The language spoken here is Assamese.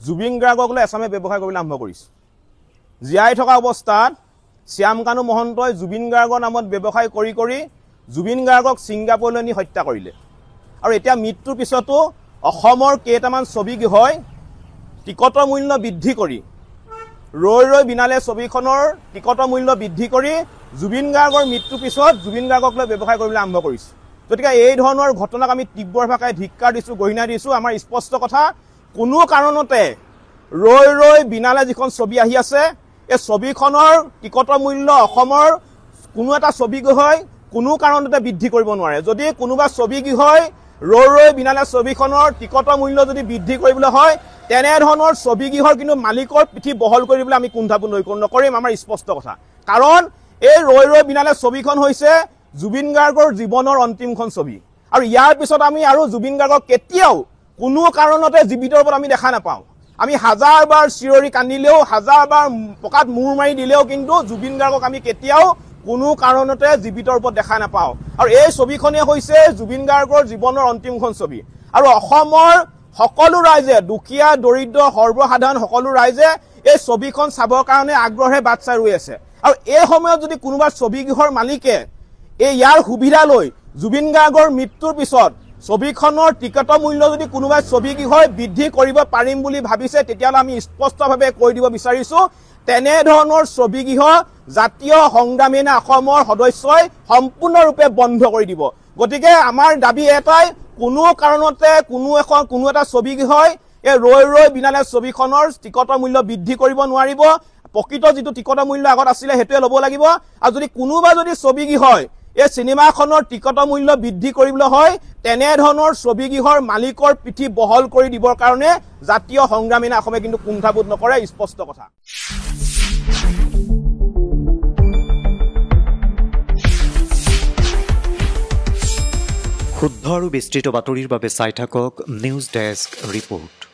জুবিন গাৰ্গক লৈ এছামে ব্যৱসায় কৰিবলৈ আৰম্ভ কৰিছে জীয়াই থকা অৱস্থাত শ্যামকানু মহন্তই জুবিন গাৰ্গৰ নামত ব্যৱসায় কৰি কৰি জুবিন গাৰ্গক ছিংগাপুৰলৈ নি হত্যা কৰিলে আৰু এতিয়া মৃত্যুৰ পিছতো অসমৰ কেইটামান ছবিগৃহই টিকটৰ মূল্য বৃদ্ধি কৰি ৰৈ ৰৈ বিনালে ছবিখনৰ টিকটৰ মূল্য বৃদ্ধি কৰি জুবিন গাৰ্গৰ মৃত্যুৰ পিছত জুবিন গাৰ্গক লৈ ব্যৱসায় কৰিবলৈ আৰম্ভ কৰিছে গতিকে এই ধৰণৰ ঘটনাক আমি তীব্ৰ ভাষাৰে ধিক্কাৰ দিছোঁ গৰিহণা দিছোঁ আমাৰ স্পষ্ট কথা কোনো কাৰণতে ৰৈ ৰৈ বিনালে যিখন ছবি আহি আছে এই ছবিখনৰ টিকটৰ মূল্য অসমৰ কোনো এটা ছবিগৃহই কোনো কাৰণতে বৃদ্ধি কৰিব নোৱাৰে যদি কোনোবা ছবিগৃহই ৰৈ ৰৈ বিনালে ছবিখনৰ টিকটৰ মূল্য যদি বৃদ্ধি কৰিবলৈ হয় তেনেধৰণৰ ছবিগৃহৰ কিন্তু মালিকৰ পিঠি বহল কৰিবলৈ আমি কুণ্ঠাবোধ নকৰিম আমাৰ স্পষ্ট কথা কাৰণ এই ৰৈ ৰৈ বিনালে ছবিখন হৈছে জুবিন গাৰ্গৰ জীৱনৰ অন্তিমখন ছবি আৰু ইয়াৰ পিছত আমি আৰু জুবিন গাৰ্গক কেতিয়াও কোনো কাৰণতে জীৱিতৰ ওপৰত আমি দেখা নাপাওঁ আমি হাজাৰবাৰ চিঞৰি কান্দিলেও হাজাৰবাৰ পকাত মূৰ মাৰি দিলেও কিন্তু জুবিন গাৰ্গক আমি কেতিয়াও কোনো কাৰণতে জীৱিতৰ ওপৰত দেখা নাপাওঁ আৰু এই ছবিখনে হৈছে জুবিন গাৰ্গৰ জীৱনৰ অন্তিমখন ছবি আৰু অসমৰ সকলো ৰাইজে দুখীয়া দৰিদ্ৰ সৰ্বসাধাৰণ সকলো ৰাইজে এই ছবিখন চাবৰ কাৰণে আগ্ৰহে বাট চাই ৰৈ আছে আৰু এই সময়ত যদি কোনোবা ছবিগৃহৰ মালিকে এই ইয়াৰ সুবিধা লৈ জুবিন গাৰ্গৰ মৃত্যুৰ পিছত ছবিখনৰ টিকটৰ মূল্য যদি কোনোবাই ছবিগৃহই বৃদ্ধি কৰিব পাৰিম বুলি ভাবিছে তেতিয়াহ'লে আমি স্পষ্টভাৱে কৈ দিব বিচাৰিছোঁ তেনেধৰণৰ ছবিগৃহ জাতীয় সংগ্ৰামী অসমৰ সদস্যই সম্পূৰ্ণৰূপে বন্ধ কৰি দিব গতিকে আমাৰ দাবী এটাই কোনো কাৰণতে কোনো এটা ছবিগৃহই এই ৰৈ ৰৈ বিনালে ছবিখনৰ টিকটৰ মূল্য বৃদ্ধি কৰিব নোৱাৰিব প্ৰকৃত যিটো টিকটৰ মূল্য আগত আছিলে সেইটোৱে ল'ব লাগিব আৰু যদি কোনোবা যদি ছবিগৃহই এই চিনেমাখনৰ টিকটৰ মূল্য বৃদ্ধি কৰিবলৈ হয় তেনেধৰণৰ ছবিগৃহৰ মালিকৰ পিঠি বহল কৰি দিবৰ কাৰণে জাতীয় সংগ্ৰামী অসমে কিন্তু কুণ্ঠাবোধ নকৰে স্পষ্ট কথা শুদ্ধ আৰু বিস্তৃত বাতৰিৰ বাবে চাই থাকক নিউজ ডেস্ক ৰিপোৰ্ট।